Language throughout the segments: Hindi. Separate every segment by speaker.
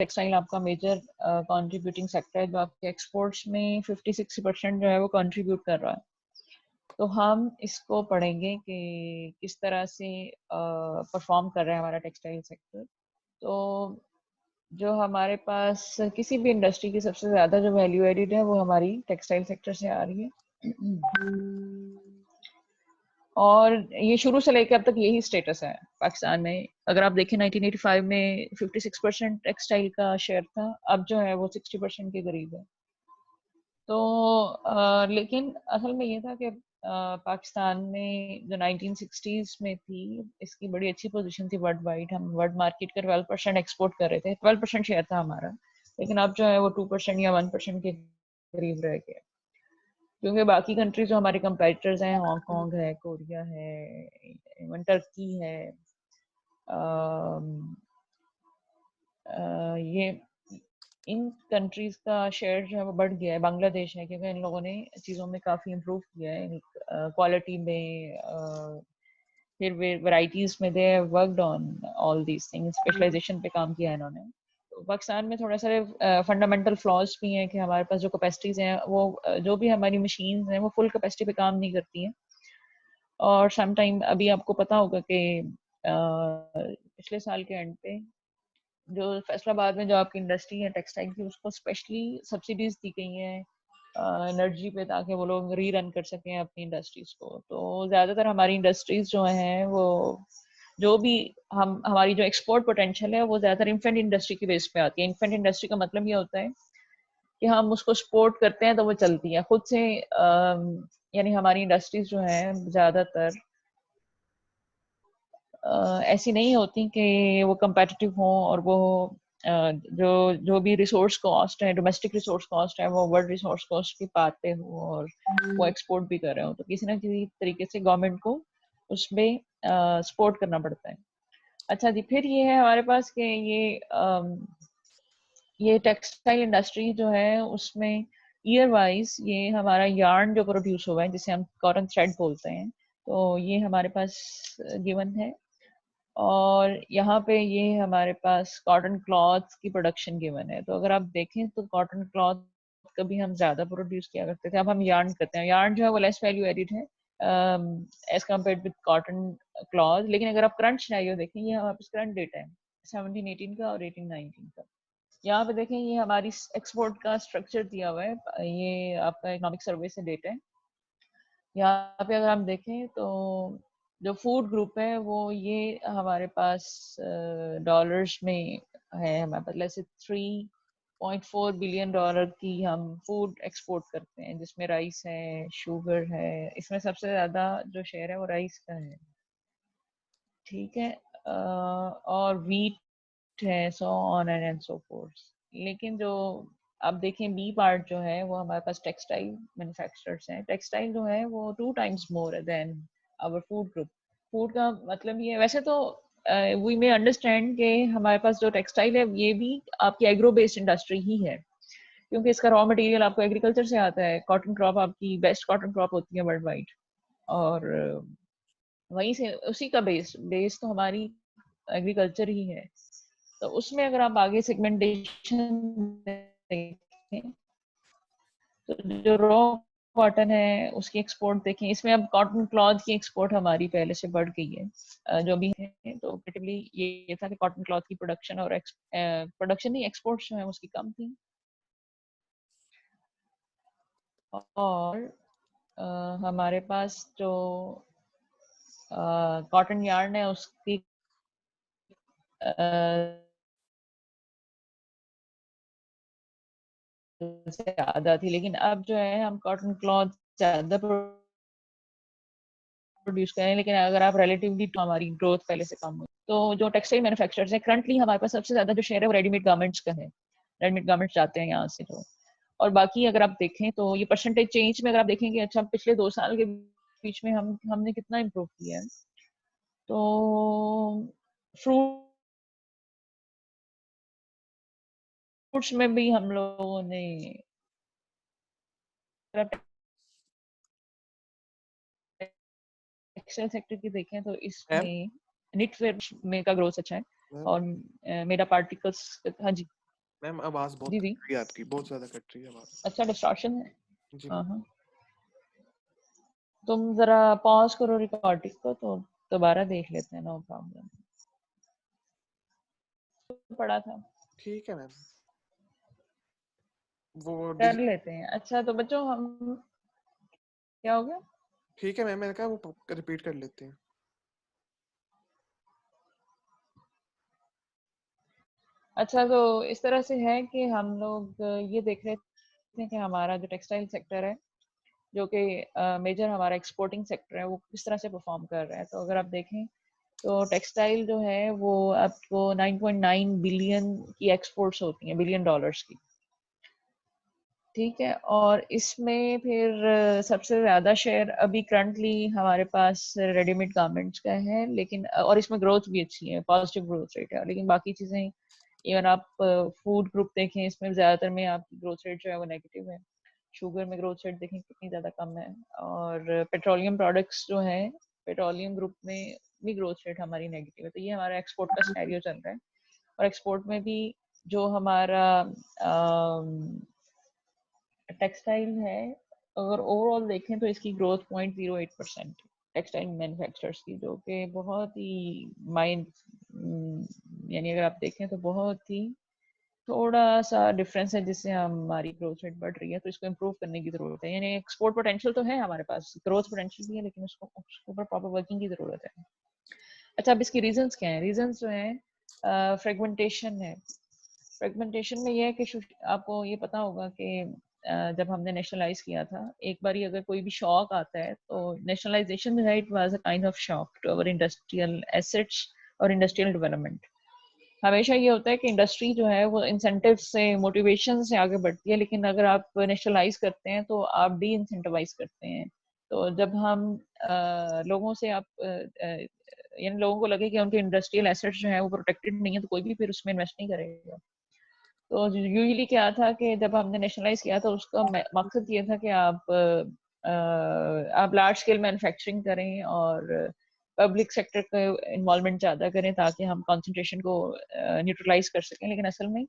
Speaker 1: टेक्सटाइल आपका मेजर कंट्रीब्यूटिंग सेक्टर है, जो आपके एक्सपोर्ट्स में 50-60% जो है वो कंट्रीब्यूट कर रहा है। तो हम इसको पढ़ेंगे कि किस तरह से परफॉर्म कर रहा है हमारा टेक्सटाइल सेक्टर। तो जो हमारे पास किसी भी इंडस्ट्री की सबसे ज़्यादा जो वैल्यू एडिड है वो हमारी टेक्सटाइल सेक्टर से आ रही है, और ये शुरू से लेकर अब तक यही स्टेटस है पाकिस्तान में। अगर आप देखें 1985 में 56% टेक्सटाइल का शेयर था, अब जो है वो 60% के करीब है। तो लेकिन असल में ये था कि पाकिस्तान में जो 1960s में थी, इसकी बड़ी अच्छी पोजीशन थी वर्ल्ड वाइड। हम वर्ल्ड मार्केट का 12% एक्सपोर्ट कर रहे थे, 12% शेयर था हमारा, लेकिन अब जो है वो 2% या 1% के करीब रह गया, क्योंकि बाकी कंट्रीज जो हमारे कंपेटिटर्स हैं, हांगकांग है, कोरिया है, इवन टर्की है, ये इन कंट्रीज का शेयर जो है वो बढ़ गया है। बांग्लादेश है, क्योंकि इन लोगों ने चीज़ों में काफ़ी इम्प्रूव किया है, क्वालिटी में, फिर वैरायटीज में। They worked on all these things, specialization पे काम किया है इन्होंने। तो पाकिस्तान में थोड़ा सारे फंडामेंटल फ्लॉज भी हैं कि हमारे पास जो कैपेसिटीज हैं वो जो भी हमारी मशीन्स हैं वो फुल कैपेसिटी पे काम नहीं करती हैं। और सम टाइम अभी आपको पता होगा कि पिछले साल के एंड पे जो फैसलाबाद में जो आपकी इंडस्ट्री है टेक्सटाइल की, उसको स्पेशली सब्सिडीज दी गई हैं एनर्जी पे, ताकि वो लोग री रन कर सकें अपनी इंडस्ट्रीज को। तो ज़्यादातर हमारी इंडस्ट्रीज जो हैं वो जो भी हम हमारी जो एक्सपोर्ट पोटेंशियल है वो ज़्यादातर इन्फेंट इंडस्ट्री की बेस पे आती है। इन्फेंट इंडस्ट्री का मतलब ये होता है कि हम उसको सपोर्ट करते हैं तो वो चलती है खुद से। यानी हमारी इंडस्ट्रीज जो हैं ज़्यादातर ऐसी नहीं होती कि वो competitive हों, और वो जो जो भी रिसोर्स कॉस्ट है, डोमेस्टिक रिसोर्स कॉस्ट है, वो वर्ल्ड रिसोर्स कॉस्ट की पाते हो और वो एक्सपोर्ट भी कर रहे हो। तो किसी ना किसी तरीके से गवर्नमेंट को उसमें सपोर्ट करना पड़ता है। अच्छा जी, फिर ये है हमारे पास कि ये टेक्सटाइल इंडस्ट्री जो है उसमें ईयर वाइज ये हमारा यार्न जो प्रोड्यूस हुआ है, जिसे हम कॉटन थ्रेड बोलते हैं, तो ये हमारे पास गिवन है। और यहाँ पे ये हमारे पास कॉटन क्लॉथ्स की प्रोडक्शन गिवन है। तो अगर आप देखें तो कॉटन क्लॉथ कभी हम ज्यादा प्रोड्यूस किया करते थे, अब हम यार्न करते हैं। यार्न जो है वो लेस वैल्यू एडिड है as compare with cotton cloth. लेकिन अगर आप करंट सिनेरियो देखें, ये हमारे पास करंट डेटा है 17-18 का और 18-19 का। यहाँ पे देखें, ये हमारी एक्सपोर्ट का स्ट्रक्चर दिया हुआ है, ये आपका इकोनॉमिक सर्वे से डेटा है। यहाँ पे अगर हम देखें तो जो फूड ग्रुप है वो ये हमारे पास डॉलर्स में है। हमारे पास जैसे $3.4 बिलियन की हम फूड एक्सपोर्ट करते हैं, जिसमें राइस है, शुगर है। इसमें सबसे ज्यादा जो शेयर है वो राइस का है, ठीक है। और वीट है, so on and so fourth. लेकिन जो आप देखें बी पार्ट जो है वो हमारे पास टेक्सटाइल मैन्युफैक्चरर्स हैं। टेक्सटाइल जो है वो 2 times more than our food group. Food का मतलब ये है, वैसे तो वी मे अंडरस्टैंड कि हमारे पास जो टेक्सटाइल है ये भी आपकी एग्रो बेस्ड इंडस्ट्री ही है, क्योंकि इसका रॉ मटेरियल आपको एग्रीकल्चर से आता है। कॉटन क्रॉप आपकी बेस्ट कॉटन क्रॉप होती है वर्ल्ड वाइड, और वहीं से उसी का बेस बेस तो हमारी एग्रीकल्चर ही है। तो उसमें अगर आप आगे सेगमेंटेशन देखें तो जो रॉ कॉटन है उसकी एक्सपोर्ट देखें, इसमें अब कॉटन क्लॉथ की एक्सपोर्ट हमारी पहले से बढ़ गई है। जो भी है तो क्रिटिकली ये था कि कॉटन क्लॉथ की प्रोडक्शन और प्रोडक्शन नहीं, एक्सपोर्ट्स जो है उसकी कम थी। और हमारे पास जो कॉटन यार्न है उसकी ज्यादा थी, लेकिन अब जो है हम कॉटन क्लॉथ ज्यादा प्रोड्यूस करें। लेकिन अगर आप रिलेटिवली तो हमारी ग्रोथ पहले से कम हुई। तो जो टेक्सटाइल मैन्युफैक्चरर्स हैं करंटली हमारे पास सबसे ज्यादा जो शेयर है वो रेडीमेड गारमेंट्स का है। रेडीमेड गारमेंट्स जाते हैं यहाँ से जो। और बाकी अगर आप देखें तो ये परसेंटेज चेंज में अगर आप देखेंगे, अच्छा पिछले 2 साल के बीच में हमने कितना इम्प्रूव किया है। तो फ्रूट्स में भी हम लोगों ने टेक्सटाइल सेक्टर की देखें तो
Speaker 2: मैम
Speaker 1: इसमें निटवेयर में का ग्रोथ अच्छा है।
Speaker 2: मैम
Speaker 1: और मेरा पार्टिकल्स, हाँ जी।
Speaker 2: मैम आवाज बहुत
Speaker 1: जी जी,
Speaker 2: कट रही है आपकी, बहुत ज्यादा कट रही है आवाज।
Speaker 1: अच्छा डिस्टॉर्शन है।
Speaker 2: जी।
Speaker 1: हाँ हाँ, तुम जरा पॉज करो रिकॉर्डिंग को तो दोबारा देख लेते हैं, नो प्रॉब्लम। पढ़ा था,
Speaker 2: ठीक है मैम, वो
Speaker 1: कर लेते हैं। अच्छा तो बच्चों हम, क्या हो गया?
Speaker 2: ठीक है मैम, मैंने कहा वो रिपीट कर लेते हैं।
Speaker 1: अच्छा तो इस तरह से है कि हम लोग ये देख रहे थे कि हमारा जो टेक्सटाइल सेक्टर है, जो कि मेजर हमारा एक्सपोर्टिंग सेक्टर है, वो किस तरह से परफॉर्म कर रहा है। तो अगर आप देखें तो टेक्सटाइल जो है वो आपको 9.9 बिलियन की एक्सपोर्ट्स होती हैं, बिलियन डॉलर्स की, ठीक है। और इसमें फिर सबसे ज़्यादा शेयर अभी करंटली हमारे पास रेडीमेड गारमेंट्स का है, लेकिन और इसमें ग्रोथ भी अच्छी है, पॉजिटिव ग्रोथ रेट है। लेकिन बाकी चीज़ें, इवन आप फूड ग्रुप देखें, इसमें ज़्यादातर में आपकी ग्रोथ रेट जो है वो नेगेटिव है। शुगर में ग्रोथ रेट देखें कितनी ज़्यादा कम है। और पेट्रोलियम प्रोडक्ट्स जो है, पेट्रोलियम ग्रुप में भी ग्रोथ रेट हमारी नेगेटिव है। तो ये हमारा एक्सपोर्ट का सिनेरियो चल रहा है। और एक्सपोर्ट में भी जो हमारा टेक्सटाइल है, अगर ओवरऑल देखें तो इसकी ग्रोथ 0.08% टेक्सटाइल मैन्युफैक्चरर्स की, जो कि बहुत ही माइंड, यानी अगर आप देखें तो बहुत ही थोड़ा सा डिफरेंस है जिससे हमारी ग्रोथ रेट बढ़ रही है। तो इसको इम्प्रूव करने की जरूरत है। यानी एक्सपोर्ट पोटेंशियल तो है हमारे पास, ग्रोथ पोटेंशियल भी है, लेकिन उसको उसके ऊपर प्रॉपर वर्किंग की जरूरत है। अच्छा, अब इसकी रीजंस क्या है? रीजंस जो है फ्रेगमेंटेशन है। फ्रेगमेंटेशन में ये है कि आपको ये पता होगा कि जब हमने नेशनलाइज किया था, एक बार अगर कोई भी शॉक आता है तो नेशनलाइजेशन जो है it was a kind of shock to our industrial assets और इंडस्ट्रियल डेवलपमेंट। हमेशा ये होता है कि इंडस्ट्री जो है वो इंसेंटिव से, मोटिवेशन से आगे बढ़ती है, लेकिन अगर आप नेशनलाइज करते हैं तो आप डी इंसेंटिवाइज करते हैं। तो जब हम लोगों से आप यानी लोगों को लगे कि उनके इंडस्ट्रियल एसेट्स जो है वो प्रोटेक्टेड नहीं है, तो कोई भी फिर उसमें इन्वेस्ट नहीं करेगा। तो यूजुअली क्या था कि जब हमने नेशनलाइज किया तो उसका मकसद ये था कि आप लार्ज स्केल मैन्युफैक्चरिंग करें और पब्लिक सेक्टर का इन्वॉल्वमेंट ज़्यादा करें, ताकि हम कंसंट्रेशन को न्यूट्रलाइज कर सकें। लेकिन असल में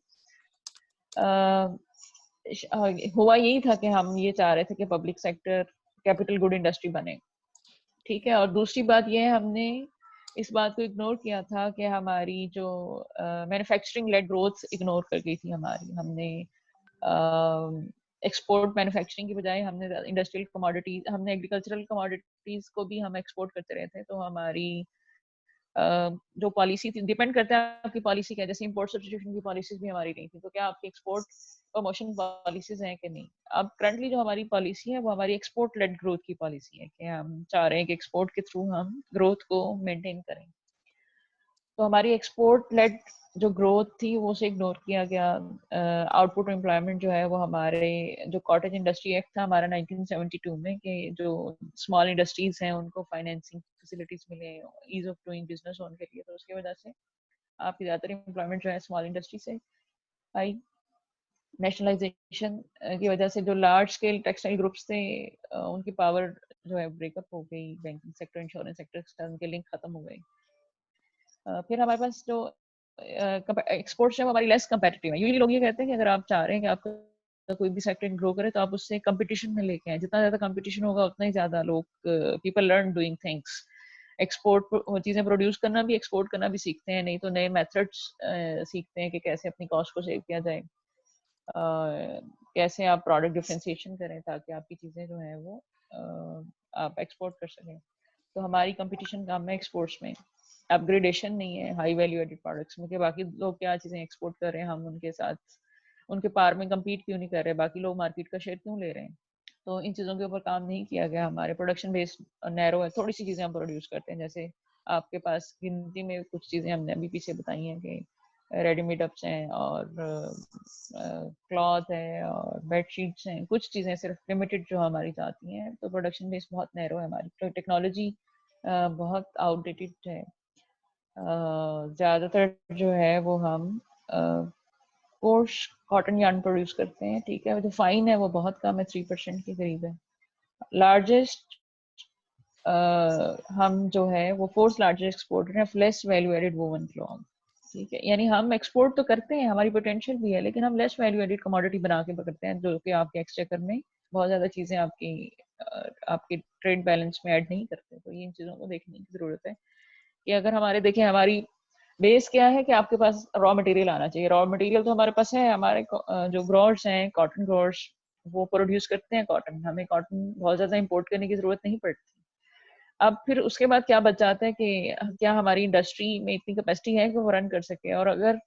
Speaker 1: हुआ यही था कि हम ये चाह रहे थे कि public sector capital good industry बने, ठीक है। और दूसरी बात ये है, हमने इस बात को इग्नोर किया था कि हमारी जो मैन्युफैक्चरिंग लेड ग्रोथ इग्नोर कर गई थी हमारी। हमने एक्सपोर्ट मैन्युफैक्चरिंग की बजाय हमने इंडस्ट्रियल कमोडिटीज, हमने एग्रीकल्चरल कमोडिटीज को भी हम एक्सपोर्ट करते रहे थे। तो हमारी जो पॉलिसी थी, डिपेंड करता है आपकी पॉलिसी क्या है। जैसे इंपोर्ट सब्स्टिट्यूशन की पॉलिसीज भी हमारी नहीं थी, तो क्या आपकी एक्सपोर्ट प्रमोशन पॉलिसीज हैं कि नहीं? अब करंटली जो हमारी पॉलिसी है वो हमारी एक्सपोर्ट लेड ग्रोथ की पॉलिसी है, कि हम चाह रहे हैं कि एक्सपोर्ट के थ्रू हम ग्रोथ को मेंटेन करें। तो हमारी एक्सपोर्ट लेड जो ग्रोथ थी वो उसे इग्नोर किया गया। आउटपुट एम्प्लॉयमेंट जो है वो हमारे, जो कॉटेज इंडस्ट्री एक्ट था हमारा 1972 में, कि जो स्मॉल इंडस्ट्रीज हैं उनको फाइनेंसिंग फैसिलिटीज मिले ईज ऑफ डूइंग बिजनेस होने के लिए, तो उसकी वजह से आपकी ज़्यादातर एम्प्लॉयमेंट जो है स्मॉल इंडस्ट्री से आई। नेशनलाइजेशन की वजह से जो लार्ज स्केल टेक्सटाइल ग्रुप्स थे, उनकी पावर जो है ब्रेकअप हो गई, बैंकिंग सेक्टर, इंश्योरेंस सेक्टर के साथ उनके लिंक खत्म हो गए। फिर हमारे पास जो एक्सपोर्ट्स है वो हमारी लेस कंपेटिटिव है। यूजुअली लोग ये कहते हैं कि अगर आप चाह रहे हैं कि आपका कोई भी सेक्टर ग्रो करे तो आप उससे कंपटीशन में लेके आए। जितना ज़्यादा कंपटीशन होगा उतना ही ज़्यादा लोग, people learn doing things. Export चीज़ें प्रोड्यूस करना भी, एक्सपोर्ट करना भी सीखते हैं, नहीं तो नए मेथड्स सीखते हैं कि कैसे अपनी कॉस्ट को सेव किया जाए, कैसे आप प्रोडक्ट डिफ्रेंसिएशन करें ताकि आपकी चीज़ें जो हैं वो आप एक्सपोर्ट कर सकें। तो हमारी कंपटीशन कम है एक्सपोर्ट्स में, अपग्रेडेशन नहीं है हाई वैल्यू एडेड प्रोडक्ट्स में, कि बाकी लोग क्या चीज़ें एक्सपोर्ट कर रहे हैं, हम उनके साथ उनके पार में compete क्यों नहीं कर रहे, बाकी लोग मार्केट का शेयर क्यों ले रहे हैं। तो इन चीज़ों के ऊपर काम नहीं किया गया। हमारे प्रोडक्शन बेस्ड नैरो है, थोड़ी सी चीज़ें हम प्रोड्यूस करते हैं। जैसे आपके पास गिनती में कुछ चीज़ें हमने अभी पीछे बताई हैं कि रेडीमेड अप्स हैं और क्लॉथ है और बेडशीट्स हैं, कुछ चीज़ें सिर्फ लिमिटेड जो हमारी जाती हैं। तो प्रोडक्शन बेस बहुत नैरो है हमारी, तो टेक्नोलॉजी बहुत आउटडेटेड है। ज़्यादातर जो है वो हम कोर्स कॉटन यार्न प्रोड्यूस करते हैं, ठीक है। जो फाइन है वो बहुत कम है, 3% के करीब है। लार्जेस्ट हम जो है वो फोर्थ लार्जेस्ट एक्सपोर्टर है less value added woven cloth. ठीक है, यानी हम एक्सपोर्ट तो करते हैं, हमारी पोटेंशियल भी है, लेकिन हम लेस वैल्यू एडेड कमोडिटी बना के करते हैं, जो कि आपके एक्सचेकर में बहुत ज़्यादा चीज़ें आपके ट्रेड बैलेंस में ऐड नहीं करते। तो ये इन चीज़ों को देखने की ज़रूरत है कि अगर हमारे देखें हमारी बेस क्या है कि आपके पास रॉ मटेरियल आना चाहिए। रॉ मटेरियल तो हमारे पास है, हमारे जो ग्रोअर्स हैं, कॉटन ग्रोअर्स, वो प्रोड्यूस करते हैं कॉटन, हमें कॉटन बहुत ज़्यादा इंपोर्ट करने की ज़रूरत नहीं पड़ती। अब फिर उसके बाद क्या बच जाता है कि क्या हमारी इंडस्ट्री में इतनी कैपेसिटी है कि वो रन कर सके, और अगर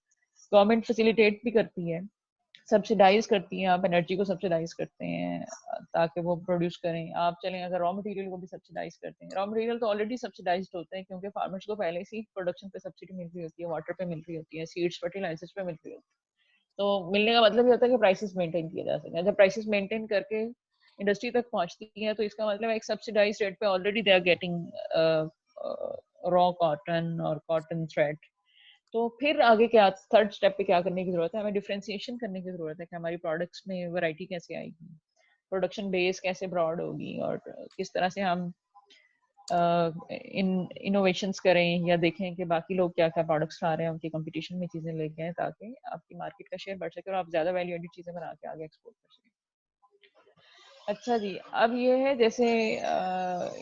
Speaker 1: गवर्नमेंट फैसिलिटेट भी करती है, सब्सिडाइज करती है, आप एनर्जी को सब्सिडाइज करते हैं ताकि वो प्रोड्यूस करें, आप चलें अगर रॉ मटेरियल को भी सब्सिडाइज करते हैं। रॉ मटेरियल तो ऑलरेडी सब्सिडाइज होते हैं क्योंकि फार्मर्स को पहले से ही प्रोडक्शन पे सब्सिडी मिल रही होती है, वाटर पे मिल रही होती है, सीड्स फर्टिलाइजर्स पे मिल रही होती है। तो मिलने का मतलब ये होता है कि प्राइसेस मेंटेन किए जा सकें। जब प्राइसेस मेंटेन करके इंडस्ट्री तक पहुंचती है तो इसका मतलब एक सब्सिडाइज रेट पे already they are getting raw cotton और कॉटन थ्रेड। तो फिर आगे क्या, थर्ड स्टेप पे क्या करने की जरूरत है, हमें डिफरेंशिएशन करने की जरूरत है कि हमारी प्रोडक्ट्स में वैरायटी कैसे आएगी, प्रोडक्शन बेस कैसे ब्रॉड होगी, और किस तरह से हम इन इनोवेशंस करें या देखें कि बाकी लोग क्या क्या प्रोडक्ट्स ला रहे हैं, उनके कंपटीशन में चीज़ें लेके आए ताकि आपकी मार्केट का शेयर बढ़ सके और आप ज़्यादा वैल्यू एडेड चीज़ें बना के आगे एक्सपोर्ट कर सकें। अच्छा जी, अब ये है जैसे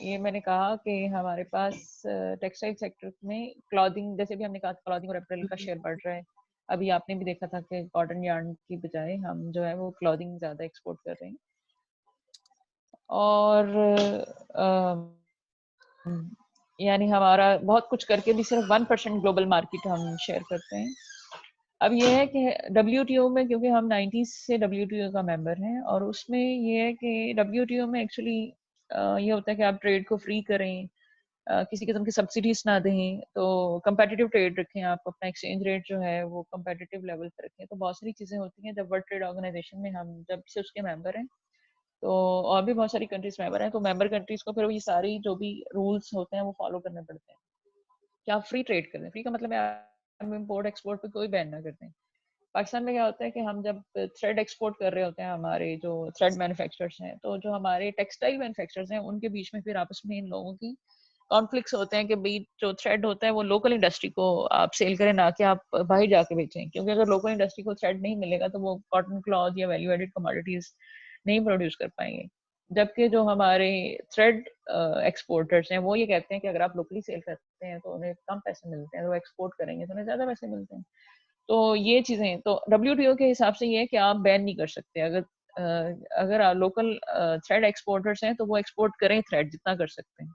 Speaker 1: ये मैंने कहा कि हमारे पास टेक्सटाइल सेक्टर में क्लॉथिंग, जैसे भी हमने कहा क्लॉथिंग और अपरेल का शेयर बढ़ रहा है। अभी आपने भी देखा था कि कॉटन यार्न की बजाय हम जो है वो क्लॉथिंग ज़्यादा एक्सपोर्ट कर रहे हैं। और यानी हमारा बहुत कुछ करके भी सिर्फ 1% ग्लोबल मार्केट हम शेयर करते हैं। अब ये है कि WTO में, क्योंकि हम 90s से WTO का मेंबर हैं, और उसमें ये है कि WTO में एक्चुअली ये होता है कि आप ट्रेड को फ्री करें, किसी किस्म की सब्सिडीज ना दें, तो कंपेटिटिव ट्रेड रखें, आप अपना एक्सचेंज रेट जो है वो कंपेटिटिव लेवल पर रखें। तो बहुत सारी चीज़ें होती हैं जब वर्ल्ड ट्रेड ऑर्गेनाइजेशन में हम जब से उसके मेंबर हैं। तो और भी बहुत सारी कंट्रीज मेंबर हैं, तो मेंबर कंट्रीज को फिर ये सारी जो भी रूल्स होते हैं वो फॉलो करने पड़ते हैं कि आप फ्री ट्रेड करें। फ्री का मतलब है हम इम्पोर्ट एक्सपोर्ट पे कोई बैन ना करते हैं। पाकिस्तान में क्या होता है कि हम जब थ्रेड एक्सपोर्ट कर रहे होते हैं, हमारे जो थ्रेड मैन्युफैक्चरर्स हैं, तो जो हमारे टेक्सटाइल मैन्युफैक्चरर्स हैं उनके बीच में फिर आपस में इन लोगों की कॉन्फ्लिक्ट्स होते हैं कि भाई जो थ्रेड होता है वो लोकल इंडस्ट्री को आप सेल करें, ना कि आप बाहर जाके बेचें, क्योंकि अगर लोकल इंडस्ट्री को थ्रेड नहीं मिलेगा तो वो कॉटन क्लॉथ या वैल्यू एडेड कमोडिटीज नहीं प्रोड्यूस कर पाएंगे। जबकि जो हमारे थ्रेड एक्सपोर्टर्स हैं वो ये कहते हैं कि अगर आप लोकली सेल करते हैं तो उन्हें कम पैसे मिलते हैं, तो वो एक्सपोर्ट करेंगे तो उन्हें ज्यादा पैसे मिलते हैं। तो ये चीजें तो WTO के हिसाब से ये है कि आप बैन नहीं कर सकते। अगर लोकल थ्रेड एक्सपोर्टर्स हैं तो वो एक्सपोर्ट करें थ्रेड जितना कर सकते हैं,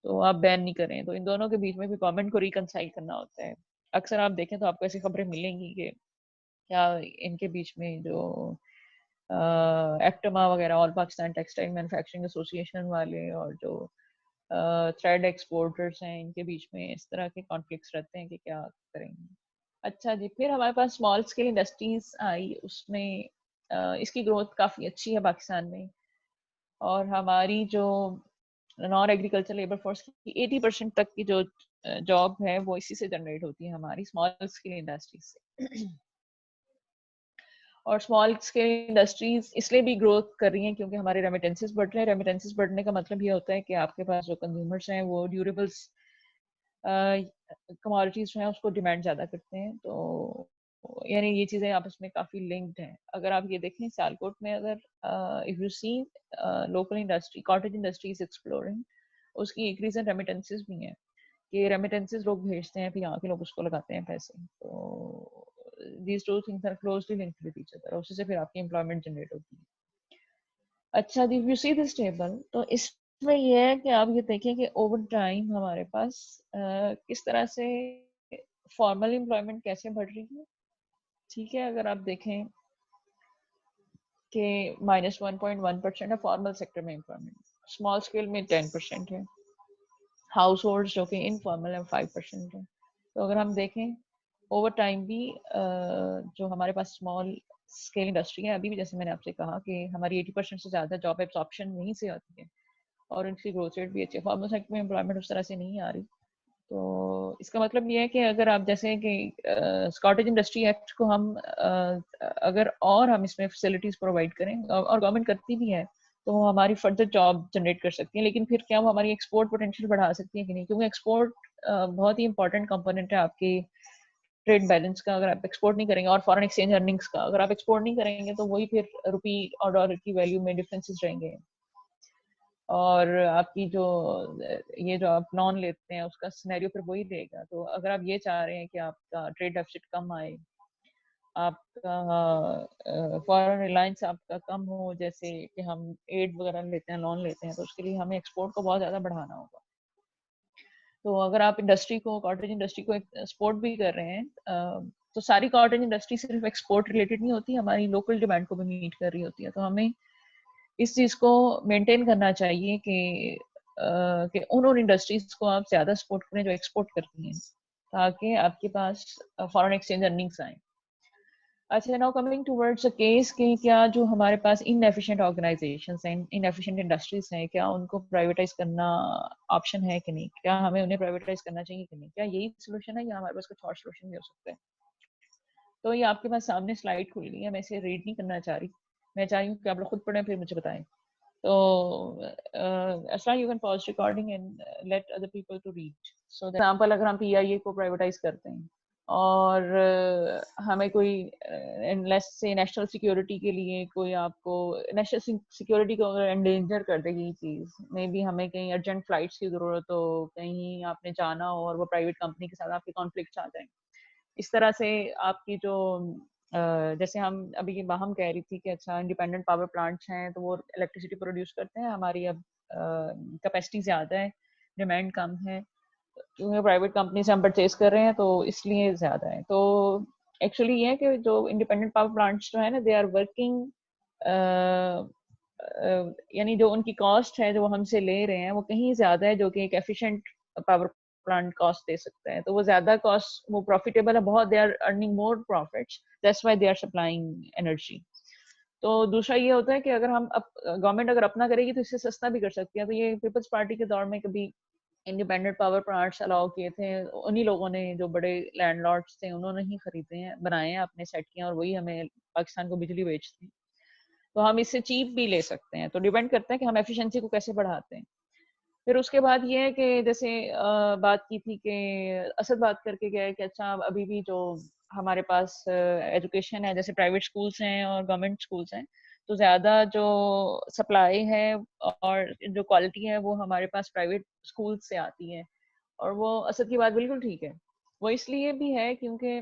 Speaker 1: तो आप बैन नहीं करें। तो इन दोनों के बीच में भी गवर्नमेंट को रिकनसाइल करना होता है। अक्सर आप देखें तो आपको ऐसी खबरें मिलेंगी कि क्या इनके बीच में जो एक्टमा वगैरह, all Pakistan textile manufacturing association वाले, और जो थ्रेड एक्सपोर्टर्स हैं, इनके बीच में इस तरह के कॉन्फ्लिक्ट्स रहते हैं कि क्या करेंगे। अच्छा जी, फिर हमारे पास स्मॉल स्केल इंडस्ट्रीज आई, उसमें इसकी ग्रोथ काफ़ी अच्छी है पाकिस्तान में, और हमारी जो नॉन एग्रीकल्चर लेबर फोर्स की 80% तक की जो जॉब है वो इसी से जनरेट होती है, हमारी स्मॉल स्केल इंडस्ट्रीज से। और स्मॉल स्केल इंडस्ट्रीज इसलिए भी ग्रोथ कर रही हैं क्योंकि हमारे रेमिटेंसेस बढ़ रहे हैं। रेमिटेंसेस बढ़ने का मतलब ये होता है कि आपके पास जो कंज्यूमर्स हैं वो ड्यूरेबल्स कमोडिटीज जो है उसको डिमांड ज़्यादा करते हैं। तो यानी ये चीज़ें आपस में काफ़ी लिंक्ड हैं। अगर आप ये देखें सियालकोट में, अगर if you see local industry cottage industries exploring, उसकी एक रीज़न रेमिटेंसेस भी हैं कि रेमिटेंसेस लोग भेजते हैं, फिर यहाँ के लोग उसको लगाते हैं पैसे। तो these two things are closely linked with each other, उसी से फिर आपकी एम्प्लॉयमेंट जनरेट होती है। अच्छा जी, यू सी दिस टेबल, तो इसमें ये है कि आप ये देखें कि ओवर टाइम हमारे पास किस तरह से फॉर्मल एम्प्लॉयमेंट कैसे बढ़ रही है। ठीक है, अगर आप देखें कि -1.1% है फॉर्मल सेक्टर में एम्प्लॉयमेंट, स्मॉल स्केल में 10% है, हाउस होल्ड जो कि इनफॉर्मल है 5% है। तो अगर हम देखें ओवर टाइम भी जो हमारे पास स्मॉल स्केल इंडस्ट्री है, अभी भी जैसे मैंने आपसे कहा कि हमारी 80% से ज़्यादा जॉब एब्सॉर्प्शन वहीं से आती है, और उनकी ग्रोथ रेट भी अच्छी है। फॉर्मल सेक्टर में एम्प्लॉयमेंट उस तरह से नहीं आ रही। तो इसका मतलब ये है कि अगर आप जैसे कि स्कॉटेज इंडस्ट्री एक्ट को हम अगर और हम इसमें फैसिलिटीज़ प्रोवाइड करें, और गवर्नमेंट करती भी है, तो वो हमारी फर्दर जॉब जनरेट कर सकती है। लेकिन फिर क्या वो हमारी एक्सपोर्ट पोटेंशियल बढ़ा सकती है कि नहीं, क्योंकि एक्सपोर्ट बहुत ही इंपॉर्टेंट कंपोनेंट है आपकी ट्रेड बैलेंस का अगर आप एक्सपोर्ट नहीं करेंगे, और फॉरेन एक्सचेंज अर्निंग्स का अगर आप एक्सपोर्ट नहीं करेंगे, तो वही फिर रुपी और डॉलर की वैल्यू में डिफरेंसेस रहेंगे। और आपकी जो ये जो आप लोन लेते हैं उसका सिनेरियो फिर वही रहेगा। तो अगर आप ये चाह रहे हैं कि आपका ट्रेड डेफिसिट कम आए, आपका फॉरेन रिलायंस आपका कम हो, जैसे कि हम एड वगैरह लेते हैं, लोन लेते हैं, तो उसके लिए हमें एक्सपोर्ट को बहुत ज़्यादा बढ़ाना होगा। तो अगर आप इंडस्ट्री को, कॉटेज इंडस्ट्री को एक्सपोर्ट भी कर रहे हैं, तो सारी कॉटेज इंडस्ट्री सिर्फ एक्सपोर्ट रिलेटेड नहीं होती, हमारी लोकल डिमांड को भी मीट कर रही होती है। तो हमें इस चीज़ को मेंटेन करना चाहिए कि उन इंडस्ट्रीज को आप ज़्यादा सपोर्ट करें जो एक्सपोर्ट करती हैं, ताकि आपके पास फॉरेन एक्सचेंज अर्निंग्स आए। अच्छा, now coming towards a case कि क्या जो हमारे पास इनएफिशिएंट ऑर्गेनाइजेशंस हैं, इनएफिशिएंट इंडस्ट्रीज हैं, क्या उनको प्राइवेटाइज करना ऑप्शन है कि नहीं, क्या हमें उन्हें प्राइवेटाइज करना चाहिए कि नहीं, क्या यही सोल्यूशन है या हमारे पास कुछ और सोल्यूशन भी हो सकता है? तो ये आपके पास सामने स्लाइड खुल गई है, मैं इसे रीड नहीं करना चाह रही, मैं चाह रही हूँ कि आप लोग खुद पढ़ें फिर मुझे बताएं। तो Asra, you can pause recording and let other people to read. So the example, अगर हम PIA को प्राइवेटाइज करते हैं और हमें कोई लेट्स से नेशनल सिक्योरिटी के लिए कोई आपको नेशनल सिक्योरिटी को अगर एंडेंजर कर देगी चीज़, मे बी हमें कहीं अर्जेंट फ्लाइट्स की ज़रूरत हो, कहीं आपने जाना हो और वो प्राइवेट कंपनी के साथ आपके कॉन्फ्लिक्ट आ जाए, इस तरह से आपकी जो जैसे हम कह रही थी कि अच्छा इंडिपेंडेंट पावर प्लांट्स हैं तो वो इलेक्ट्रिसिटी प्रोड्यूस करते हैं, हमारी अब कैपेसिटी ज़्यादा है, डिमांड कम है, क्योंकि प्राइवेट कंपनी से हम परचेज कर रहे हैं तो इसलिए ज़्यादा है। तो एक्चुअली ये है कि जो इंडिपेंडेंट पावर प्लांट्स जो है ना, दे आर वर्किंग, यानी जो उनकी कॉस्ट है जो वो हमसे ले रहे हैं वो कहीं ज़्यादा है जो कि एक एफिशिएंट पावर प्लांट कॉस्ट दे सकता है। तो वो ज़्यादा कॉस्ट, वो प्रॉफिटेबल है बहुत, they are earning more profits, that's why they are supplying energy. तो दूसरा ये होता है कि अगर हम गवर्नमेंट अगर अपना करेगी तो इससे सस्ता भी कर सकती है। तो ये पीपल्स पार्टी के दौर में कभी इंडिपेंडेंट पावर प्लांट्स अलाउ किए थे, उन्हीं लोगों ने, जो बड़े लैंडलॉर्ड्स थे, उन्होंने ही खरीदे हैं, बनाए हैं, अपने सेट किए हैं, और वही हमें पाकिस्तान को बिजली बेचते हैं। तो हम इससे चीप भी ले सकते हैं, तो डिपेंड करता है कि हम एफिशिएंसी को कैसे बढ़ाते हैं। फिर उसके बाद ये है कि जैसे बात की थी कि असद बात करके गया है कि अच्छा अभी भी जो हमारे पास एजुकेशन है, जैसे प्राइवेट स्कूल्स हैं और गवर्नमेंट स्कूल्स हैं, तो ज़्यादा जो सप्लाई है और जो क्वालिटी है वो हमारे पास प्राइवेट स्कूल से आती है। और वो असद की बात बिल्कुल ठीक है, वो इसलिए भी है क्योंकि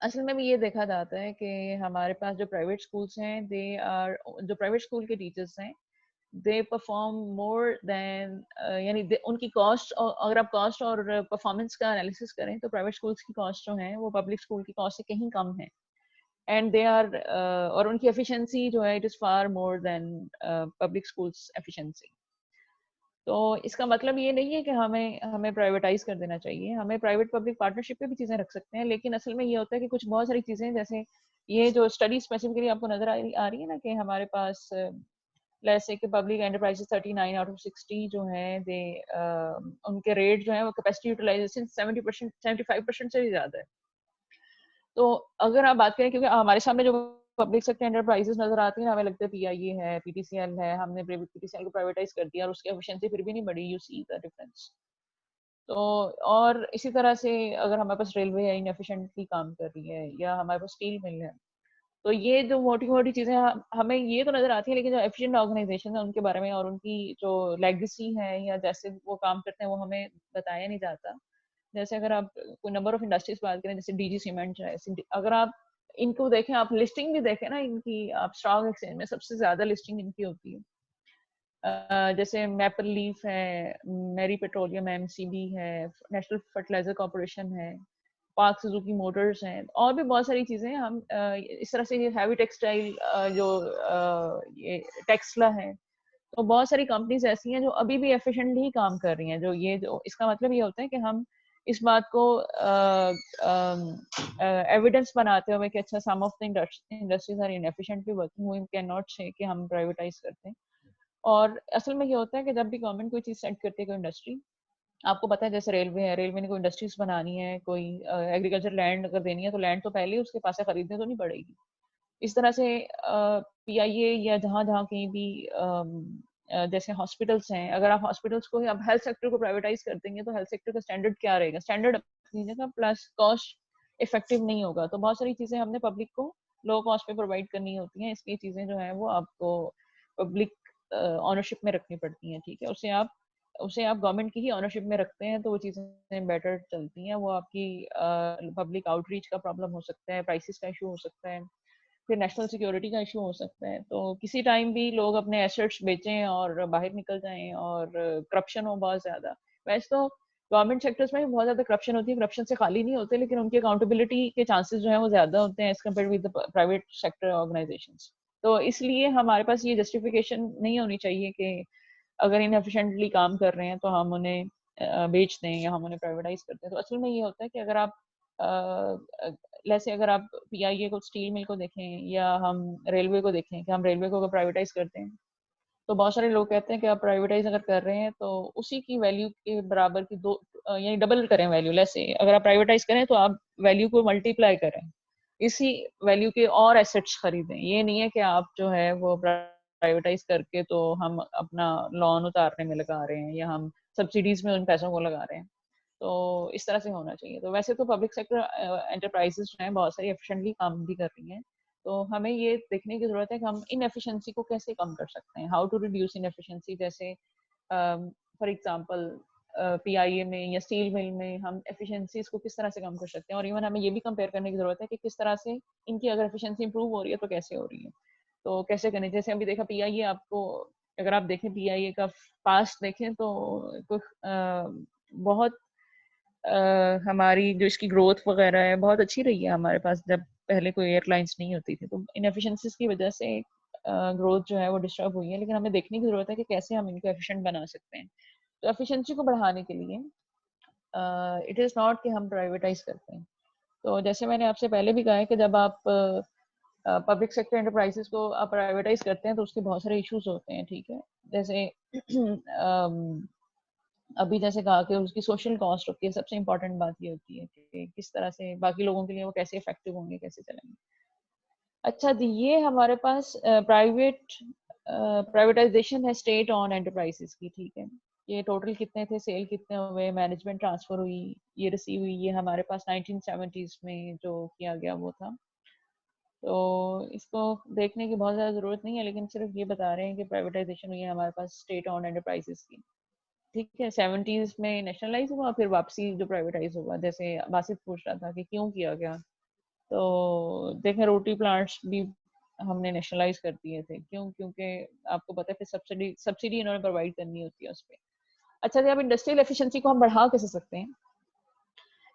Speaker 1: असल में भी ये देखा जाता है कि हमारे पास जो प्राइवेट स्कूल्स हैं, दे आर, जो प्राइवेट स्कूल के टीचर्स हैं, दे परफॉर्म मोर देन, यानी उनकी कॉस्ट, अगर आप कॉस्ट और परफॉर्मेंस का एनालिसिस करें तो प्राइवेट स्कूल्स की कॉस्ट जो है वो पब्लिक स्कूल की कॉस्ट से कहीं कम है। एंड दे आर, और उनकी एफिशिएंसी जो है, it is far more than public schools efficiency. तो इसका मतलब ये नहीं है कि हमें हमें प्राइवेटाइज कर देना चाहिए, हमें प्राइवेट पब्लिक पार्टनरशिप पे भी चीज़ें रख सकते हैं, लेकिन असल में ये होता है कि कुछ बहुत सारी चीज़ें, जैसे ये जो स्टडी स्पेसिफिकली आपको नजर आ रही है ना, कि हमारे पास लेट्स से कि पब्लिक एंटरप्राइजेस 39 आउट ऑफ 60 जो है, दे उनके रेट जो है वो कैपेसिटी यूटिलाइजेशन 70%, 75% से भी ज़्यादा है। तो अगर आप बात करें, क्योंकि हमारे सामने जो पब्लिक सेक्टर एंटरप्राइजेस नजर आती है, हमें लगता है पीआईए है, पीटीसीएल है, हमने पीटीसीएल को प्राइवेटाइज कर दिया और उसकी एफिशिएंसी फिर भी नहीं बढ़ी, यू सी द डिफरेंस। तो और इसी तरह से अगर हमारे पास रेलवे है, इनएफिशिएंटली काम कर रही है, या हमारे पास स्टील मिल है, तो ये जो मोटी मोटी चीजें हमें ये तो नजर आती है, लेकिन जो एफिशिएंट ऑर्गेनाइजेशन है उनके बारे में और उनकी जो लेगेसी है या जैसे वो काम करते हैं वो हमें बताया नहीं जाता। जैसे अगर आप कोई नंबर ऑफ इंडस्ट्रीज बात करें, जैसे डीजी सीमेंट है, अगर आप इनको देखें, आप लिस्टिंग भी देखें ना इनकी, आप स्टॉक एक्सचेंज में सबसे ज्यादा लिस्टिंग इनकी होती है। जैसे मैपल लीफ है, मेरी पेट्रोलियम, एमसीबी है, नेशनल फर्टिलाइजर कॉर्पोरेशन है, पार्क सुजुकी मोटर्स हैं, और भी बहुत सारी चीजें हैं। हम इस तरह से, ये हैवी टेक्सटाइल, जो ये टेक्सला है, तो बहुत सारी कंपनीज ऐसी हैं जो अभी भी एफिशिएंटली ही काम कर रही हैं। जो ये जो इसका मतलब ये होता है कि हम इस बात को एविडेंस बनाते हुए कि अच्छा some of the industries are inefficiently working, we can not say कि हम प्राइवेटाइज करते हैं। और असल में ये होता है कि जब भी गवर्नमेंट कोई चीज सेट करती है, कोई इंडस्ट्री, आपको पता है जैसे रेलवे है, रेलवे ने कोई इंडस्ट्रीज बनानी है, कोई एग्रीकल्चर लैंड अगर देनी है, तो लैंड तो पहले ही उसके पास से खरीदने तो नहीं पड़ेगी। इस तरह से पीआईए या जहाँ जहाँ कहीं भी जैसे हॉस्पिटल्स हैं, अगर आप हॉस्पिटल्स को, आप हेल्थ सेक्टर को प्राइवेटाइज कर देंगे तो हेल्थ सेक्टर का स्टैंडर्ड क्या रहेगा, स्टैंडर्ड अपनी जगह, प्लस कॉस्ट इफेक्टिव नहीं होगा। तो बहुत सारी चीजें हमने पब्लिक को लो कॉस्ट पे प्रोवाइड करनी होती हैं, इसलिए चीजें जो है वो आपको पब्लिक ऑनरशिप में रखनी पड़ती हैं, ठीक है। उसे आप गवर्नमेंट की ही ऑनरशिप में रखते हैं तो वो चीजें बेटर चलती हैं। वो आपकी पब्लिक आउटरीच का प्रॉब्लम हो सकता है, प्राइसेस का इशू हो सकता है, फिर नेशनल सिक्योरिटी का इशू हो सकता है। तो किसी टाइम भी लोग अपने एसेट्स बेचें और बाहर निकल जाएं और करप्शन हो बहुत ज्यादा। वैसे तो गवर्नमेंट सेक्टर्स में भी बहुत ज्यादा करप्शन होती है, करप्शन से खाली नहीं होते, लेकिन उनकी अकाउंटेबिलिटी के चांसेस जो है वो ज्यादा होते हैं as compare with private sector organizations. तो इसलिए हमारे पास ये जस्टिफिकेशन नहीं होनी चाहिए कि अगर इनएफिशिएंटली काम कर रहे हैं तो हम उन्हें बेच दें या हम उन्हें प्राइवेटाइज करते हैं। तो असल में ये होता है कि अगर आप जैसे अगर आप पीआईए को, स्टील मिल को देखें या हम रेलवे को देखें कि हम रेलवे को अगर प्राइवेटाइज करते हैं तो बहुत सारे लोग कहते हैं कि आप प्राइवेटाइज अगर कर रहे हैं तो उसी की वैल्यू के बराबर की दो यानी डबल करें वैल्यू। जैसे अगर आप प्राइवेटाइज करें तो आप वैल्यू को मल्टीप्लाई करें, इसी वैल्यू के और एसेट्स खरीदें। ये नहीं है कि आप जो है वो प्राइवेटाइज करके तो हम अपना लोन उतारने में लगा रहे हैं या हम सब्सिडीज में उन पैसों को लगा रहे हैं। तो इस तरह से होना चाहिए। तो वैसे तो पब्लिक सेक्टर एंटरप्राइजेस जो हैं बहुत सारी एफिशिएंटली काम भी कर रही हैं। तो हमें ये देखने की जरूरत है कि हम इनएफिशिएंसी को कैसे कम कर सकते हैं, हाउ टू रिड्यूस इनएफिशिएंसी। जैसे फॉर एग्जांपल पीआईए में या स्टील मिल में हम एफिशिएंसीज को किस तरह से कम कर सकते हैं, और इवन हमें ये भी कंपेयर करने की जरूरत है कि किस तरह से इनकी अगर एफिशिएंसी इंप्रूव हो रही है तो कैसे हो रही है। तो कैसे करने, जैसे अभी देखा पीआईए, आपको अगर आप देखें पीआईए का पास्ट देखें तो कुछ बहुत हमारी जो इसकी ग्रोथ वगैरह है बहुत अच्छी रही है हमारे पास, जब पहले कोई एयरलाइंस नहीं होती थी। तो इनएफिशिएंसीज की वजह से ग्रोथ जो है वो डिस्टर्ब हुई है, लेकिन हमें देखने की जरूरत है कि कैसे हम इनको एफिशिएंट बना सकते हैं। तो एफिशिएंसी को बढ़ाने के लिए इट इज़ नॉट कि हम प्राइवेटाइज करते हैं। तो जैसे मैंने आपसे पहले भी कहा है कि जब आप पब्लिक सेक्टर एंटरप्राइजेस को आप प्राइवेटाइज करते हैं तो उसके बहुत सारे इश्यूज होते हैं, ठीक है। जैसे अभी जैसे कहा कि उसकी सोशल कॉस्ट होती है, सबसे इम्पोर्टेंट बात ये होती है कि किस तरह से बाकी लोगों के लिए वो कैसे इफेक्टिव होंगे, कैसे चलेंगे। अच्छा जी, ये हमारे पास प्राइवेटाइजेशन है स्टेट ऑन एंटरप्राइजेस की, ठीक है। ये टोटल कितने थे, सेल कितने हुए, मैनेजमेंट ट्रांसफर हुई, ये रिसीव हुई, ये हमारे पास 1970s में जो किया गया वो था। तो इसको देखने की बहुत ज़्यादा ज़रूरत नहीं है, लेकिन सिर्फ ये बता रहे हैं कि प्राइवेटाइजेशन हुई है हमारे पास स्टेट ऑन एंटरप्राइजेस की, ठीक है। 70s में नेशनलाइज हुआ, फिर वापसी जो प्राइवेटाइज हुआ, जैसे बासित पूछ रहा था कि क्यों किया गया। तो देखें रोटी प्लांट्स भी हमने नेशनलाइज कर दिए थे, क्यों? क्योंकि आपको पता है फिर सब्सिडी सब्सिडी इन्होंने प्रोवाइड करनी होती है उस पर। अच्छा जी, अब इंडस्ट्रियल एफिशिएंसी को हम बढ़ा कैसे सकते हैं?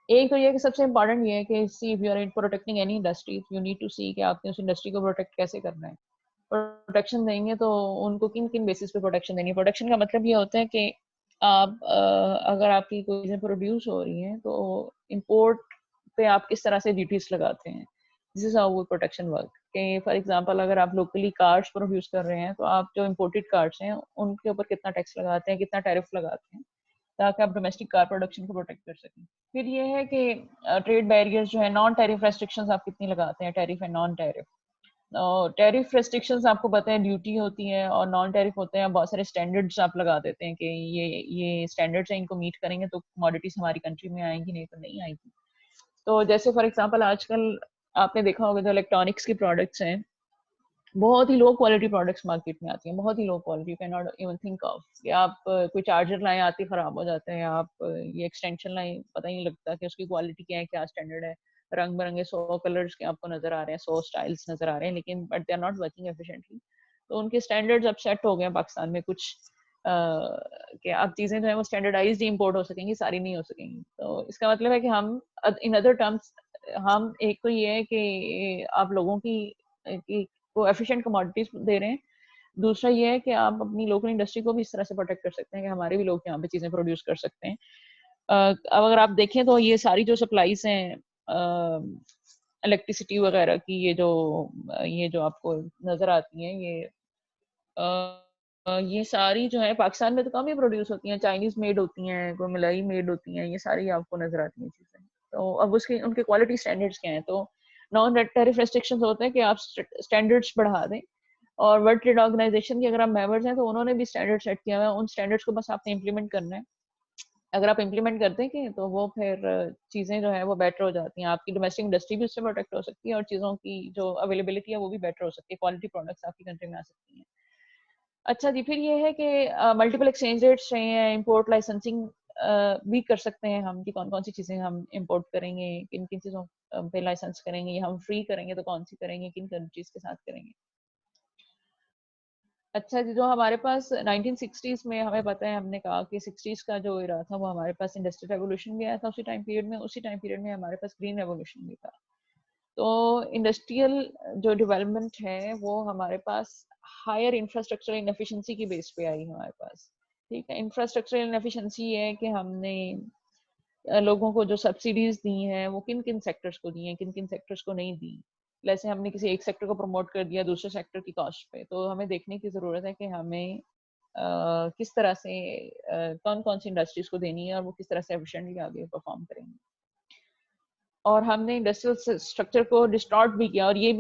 Speaker 1: एक तो ये कि सबसे इंपॉर्टेंट ये है कि see if you are in protecting any industry, you need to see कि आपने उस इंडस्ट्री को प्रोटेक्ट कैसे करना है। प्रोटेक्शन देंगे तो उनको किन किन बेसिस पे प्रोटेक्शन देनी है। प्रोटेक्शन का मतलब ये होता है कि आप अगर आपकी कोई चीज़ें प्रोड्यूस हो रही हैं तो इंपोर्ट पे आप किस तरह से ड्यूटीज लगाते हैं। दिस इज हाउ वो प्रोटेक्शन वर्क। कि फॉर एग्जांपल अगर आप लोकली कार्स प्रोड्यूस कर रहे हैं तो आप जो इम्पोर्टेड कार्स हैं उनके ऊपर कितना टैक्स लगाते हैं, कितना टैरिफ लगाते हैं, ताकि आप डोमेस्टिक कार प्रोडक्शन को प्रोटेक्ट कर सकें। फिर ये है कि ट्रेड बैरियर्स जो है, नॉन टैरिफ रेस्ट्रिक्शंस आप कितनी लगाते हैं, tariff and non tariff. Tariff restrictions आपको पता है ड्यूटी होती है, और नॉन टैरिफ होते हैं बहुत सारे स्टैंडर्ड्स आप लगा देते हैं कि ये स्टैंडर्ड्स हैं, इनको मीट करेंगे तो कमोडिटीज हमारी कंट्री में आएंगी, नहीं तो नहीं आएगी। तो जैसे फॉर एग्जांपल आजकल आपने देखा होगा जो इलेक्ट्रॉनिक्स की प्रोडक्ट्स हैं, बहुत ही लो क्वालिटी प्रोडक्ट्स मार्केट में आती हैं, बहुत ही low quality, you can not even think of. कि आप कोई चार्जर लाएं, आती खराब हो जाते हैं, आप ये एक्सटेंशन लाएं, पता ही नहीं लगता कि उसकी क्वालिटी क्या है, क्या स्टैंडर्ड है। रंग बिरंगे 100 कलर्स के आपको नजर आ रहे हैं, 100 स्टाइल्स नजर आ रहे हैं, लेकिन but they are not working efficiently. तो उनके स्टैंडर्ड्स अब सेट हो गए हैं पाकिस्तान में कुछ, कि अब चीजें जो है वो स्टैंडर्डाइज्ड इंपोर्ट हो सकेंगी, सारी नहीं हो सकेंगी। तो इसका मतलब है कि हम इन अदर टर्म्स, हम एक तो ये है कि आप लोगों की को एफिशिएंट कमोडिटीज दे रहे हैं। दूसरा ये है कि आप अपनी लोकल इंडस्ट्री को भी इस तरह से प्रोटेक्ट कर सकते हैं कि हमारे भी लोग यहाँ पे चीजें प्रोड्यूस कर सकते हैं। अब अगर आप देखें तो ये सारी जो सप्लाईज हैं इलेक्ट्रिसिटी वगैरह की, ये जो आपको नजर आती हैं, ये सारी जो है पाकिस्तान में तो कम ही प्रोड्यूस होती हैं, चाइनीज मेड होती हैं, कोई मलाई मेड होती हैं, ये सारी आपको नजर आती हैं चीजें। तो अब उसके उनके क्वालिटी स्टैंडर्ड्स क्या हैं? तो नॉन टैरिफ रेस्ट्रिक्शंस होते हैं कि आप स्टैंडर्ड्स बढ़ा दें, और वर्ल्ड ट्रेड ऑर्गेनाइजेशन के अगर आप मेंबर्स हैं तो उन्होंने भी स्टैंडर्ड सेट किया हुआ है, उन स्टैंडर्ड्स को बस आपने इंप्लीमेंट करना है। अगर आप इम्प्लीमेंट कर देंगे तो वो फिर चीज़ें जो है वो बेटर हो जाती हैं, आपकी डोमेस्टिक इंडस्ट्री भी उससे प्रोटेक्ट हो सकती है और चीज़ों की जो अवेलेबिलिटी है वो भी बेटर हो सकती है, क्वालिटी प्रोडक्ट्स आपकी कंट्री में आ सकती हैं। अच्छा जी, फिर ये है कि मल्टीपल एक्सचेंज रेट्स चाहिए हैं, इम्पोर्ट लाइसेंसिंग भी कर सकते हैं हम कि कौन-कौन सी चीज़ें हम इम्पोर्ट करेंगे, किन-किन चीज़ों पे लाइसेंस करेंगे, या हम फ्री करेंगे तो कौन-सी करेंगे, किन कंट्रीज़ के साथ करेंगे। अच्छा जी, जो हमारे पास 1960s में हमें पता है, हमने कहा कि 60s का जो इरा था वो हमारे पास इंडस्ट्रियल रेवोल्यूशन भी आया था उसी टाइम पीरियड में, उसी टाइम पीरियड में हमारे पास ग्रीन रेवोल्यूशन भी था। तो इंडस्ट्रियल जो डेवलपमेंट है वो हमारे पास हायर इंफ्रास्ट्रक्चरल इनएफिशिएंसी की बेस पे आई हमारे पास। ठीक है, इंफ्रास्ट्रक्चरल इनएफिशिएंसी ये है कि हमने लोगों को जो सब्सिडीज दी हैं वो किन किन सेक्टर्स को दी हैं, किन किन सेक्टर्स को नहीं दी। जैसे हमने किसी एक सेक्टर को प्रमोट कर दिया दूसरे सेक्टर की कॉस्ट पे, तो हमें देखने की ज़रूरत है कि हमें किस तरह से कौन कौन सी इंडस्ट्रीज को देनी है और वो किस तरह से एफिशिएंटली आगे परफॉर्म करेंगे। और हमने इंडस्ट्रियल स्ट्रक्चर को डिस्टॉर्ट भी किया, और ये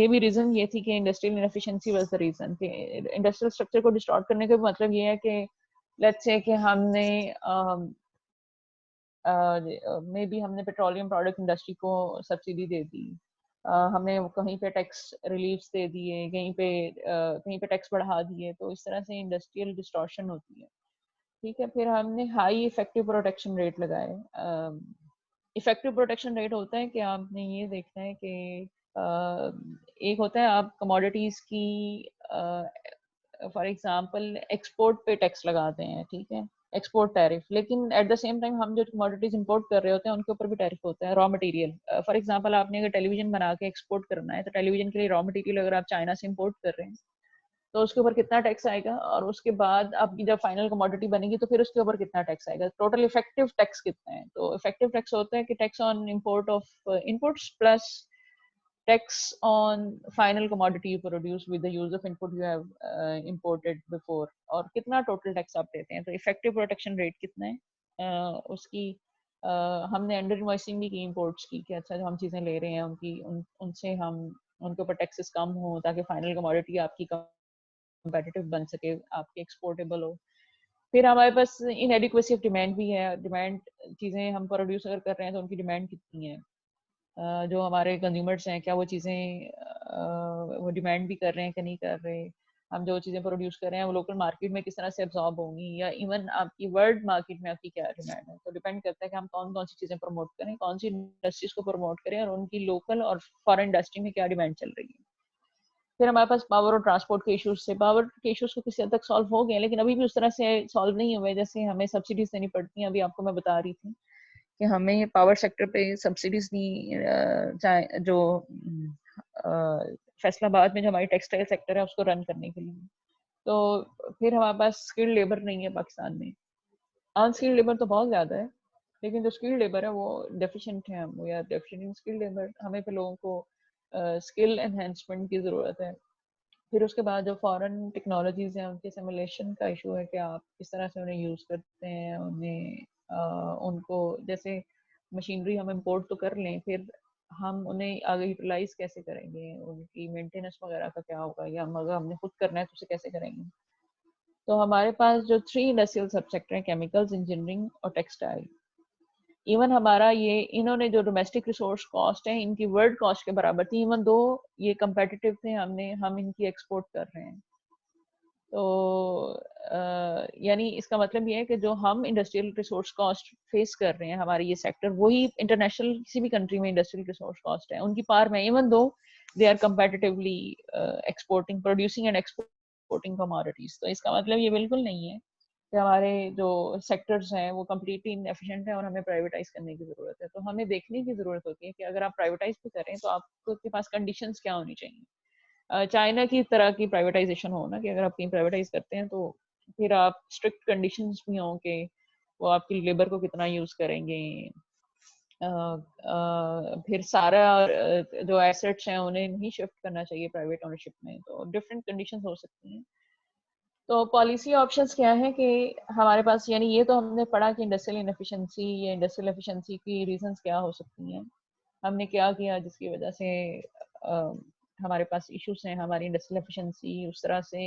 Speaker 1: भी रीजन ये थी कि industrial inefficiency was the reason कि इंडस्ट्रियल स्ट्रक्चर को डिस्टॉर्ट करने का मतलब ये है कि लेट्स से कि हमने मे बी हमने पेट्रोलियम प्रोडक्ट इंडस्ट्री को सब्सिडी दे दी, हमने कहीं पे टैक्स रिलीफ्स दे दिए, कहीं पे टैक्स बढ़ा दिए, तो इस तरह से इंडस्ट्रियल डिस्टॉर्शन होती है। ठीक है, फिर हमने हाई इफेक्टिव प्रोटेक्शन रेट लगाए। इफेक्टिव प्रोटेक्शन रेट होता है कि आपने ये देखना है कि एक होता है आप कमोडिटीज की फॉर एग्जांपल एक्सपोर्ट पे टैक्स लगाते हैं, ठीक है, एक्सपोर्ट टैरिफ, लेकिन एट द सेम टाइम हम जो कमोडिटीज इंपोर्ट कर रहे होते हैं उनके ऊपर भी टैरिफ होता है, रॉ मटेरियल। फॉर एग्जांपल आपने अगर टेलीविजन बना के एक्सपोर्ट करना है तो टेलीविजन के लिए रॉ मटेरियल अगर आप चाइना से इंपोर्ट कर रहे हैं तो उसके ऊपर कितना टैक्स आएगा, और उसके बाद आपकी जब फाइनल कमोडिटी बनेगी तो फिर उसके ऊपर कितना टैक्स आएगा, टोटल इफेक्टिव टैक्स कितना है। तो इफेक्टिव टैक्स होता है कि tax on import of inputs plus tax on final commodity you produce with the use of input you have imported before, और कितना टोटल टैक्स आप देते हैं। तो इफेक्टिव प्रोटेक्शन रेट कितना है, उसकी हमने अंडर इनवॉइसिंग भी की इम्पोर्ट्स की कि अच्छा जो हम चीज़ें ले रहे हैं उनसे हम उनके ऊपर टैक्सेस कम हो ताकि फाइनल कमोडिटी आपकी competitive बन सके, आपके एक्सपोर्टेबल हो। फिर हमारे पास इनएडिक्वेसी ऑफ डिमांड भी है, डिमांड चीज़ें हम प्रोड्यूस अगर कर रहे हैं तो उनकी डिमांड कितनी है, जो हमारे कंज्यूमर्स हैं क्या वो चीज़ें वो डिमांड भी कर रहे हैं कि नहीं कर रहे, हम जो चीज़ें प्रोड्यूस कर रहे हैं वो लोकल मार्केट में किस तरह से एब्जॉर्ब होंगी, या इवन आपकी वर्ल्ड मार्केट में आपकी क्या डिमांड है। तो डिपेंड करता है कि हम कौन कौन सी चीज़ें प्रमोट करें, कौन सी इंडस्ट्रीज को प्रमोट करें और उनकी लोकल और फॉरेन इंडस्ट्री में क्या डिमांड चल रही है। फिर हमारे पास पावर और ट्रांसपोर्ट के इश्यूज थे, पावर के इश्यूज को किसी हद तक सॉल्व हो गए लेकिन अभी भी उस तरह से सॉल्व नहीं हुए जैसे हमें सब्सिडीज देनी पड़ती हैं। अभी आपको मैं बता रही थी कि हमें पावर सेक्टर पे सब्सिडीज दी, जो फैसलाबाद में जो हमारी टेक्सटाइल सेक्टर है उसको रन करने के लिए। तो फिर हमारे पास स्किल्ड लेबर नहीं है पाकिस्तान में, अनस्किल्ड लेबर तो बहुत ज़्यादा है लेकिन जो स्किल्ड लेबर है वो डेफिशिएंट है, हम we are deficient in skilled labour. हमें पे लोगों को स्किल एनहेंसमेंट की ज़रूरत है। फिर उसके बाद जो फॉरेन टेक्नोलॉजीज हैं उनके सिमुलेशन का इशू है कि आप किस तरह से उन्हें यूज़ करते हैं, उन्हें उनको जैसे मशीनरी हम इंपोर्ट तो कर लें फिर हम उन्हें आगे यूटिलाइज कैसे करेंगे, उनकी मेंटेनेंस वगैरह का क्या होगा, या हम अगर हमने खुद करना है तो उसे कैसे करेंगे। तो हमारे पास जो 3 इंडस्ट्रियल सब सेक्टर हैं, केमिकल्स, इंजीनियरिंग और टेक्सटाइल। इवन हमारा ये इन्होंने जो डोमेस्टिक रिसोर्स कॉस्ट है इनकी वर्ल्ड कॉस्ट के बराबर थी, इवन दो ये कंपेटिटिव थे, हम इनकी एक्सपोर्ट कर रहे हैं। तो यानी इसका मतलब ये है कि जो हम इंडस्ट्रियल रिसोर्स कॉस्ट फेस कर रहे हैं हमारे ये सेक्टर, वही इंटरनेशनल किसी भी कंट्री में इंडस्ट्रियल रिसोर्स कॉस्ट है उनकी पार में, even though they are competitively exporting producing and exporting commodities. तो इसका मतलब ये बिल्कुल नहीं है कि हमारे जो सेक्टर्स हैं वो कम्प्लीटली इनएफिशिएंट है और हमें प्राइवेटाइज करने की ज़रूरत है। तो हमें देखने की ज़रूरत होती है कि अगर आप प्राइवेटाइज भी करें तो आपके पास कंडीशंस क्या होनी चाहिए। चाइना की तरह की प्राइवेटाइजेशन हो ना, कि अगर आप कहीं प्राइवेटाइज करते हैं तो फिर आप स्ट्रिक्ट कंडीशंस भी हों कि वो आपकी लेबर को कितना यूज़ करेंगे, फिर सारा जो एसेट्स हैं उन्हें नहीं शिफ्ट करना चाहिए प्राइवेट ओनरशिप में, तो डिफरेंट कंडीशंस हो सकती हैं। तो पॉलिसी ऑप्शंस क्या है कि हमारे पास, यानी ये तो हमने पढ़ा कि इंडस्ट्रियल इनएफिशिएंसी या इंडस्ट्रियल एफिशिएंसी की रीजंस क्या हो सकती हैं, हमने क्या किया जिसकी वजह से अ, हमारे पास इश्यूज हैं, हमारी इंडस्ट्रियल एफिशिएंसी उस तरह से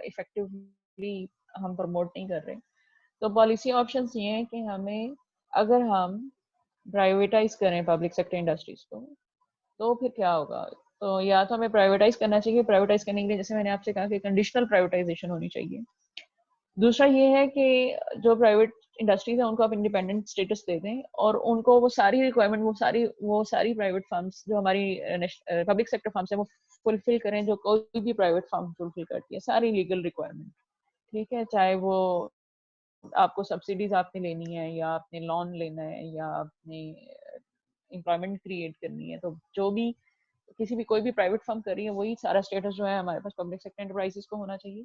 Speaker 1: इफेक्टिवली हम प्रमोट नहीं कर रहे। तो पॉलिसी ऑप्शंस ये हैं कि हमें, अगर हम प्राइवेटाइज करें पब्लिक सेक्टर इंडस्ट्रीज को, तो फिर क्या होगा? तो या तो हमें प्राइवेटाइज करना चाहिए, प्राइवेटाइज करने के लिए जैसे मैंने आपसे कहा कि कंडीशनल प्राइवेटाइजेशन होनी चाहिए। दूसरा ये है कि जो प्राइवेट इंडस्ट्रीज है उनको आप इंडिपेंडेंट स्टेटस दे दें और उनको वो सारी रिक्वायरमेंट, वो सारी प्राइवेट फर्म्स जो हमारी पब्लिक सेक्टर फर्म्स है वो फुलफिल करें, जो कोई भी प्राइवेट फर्म फुलफिल करती है, सारी लीगल रिक्वायरमेंट। ठीक है, चाहे वो आपको सब्सिडीज आपने लेनी है या आपने लोन लेना है या आपने एम्प्लॉयमेंट क्रिएट करनी है, तो जो भी किसी भी कोई भी प्राइवेट फर्म कर रही है, वही सारा स्टेटस जो है हमारे पास पब्लिक सेक्टर एंटरप्राइजेस को होना चाहिए।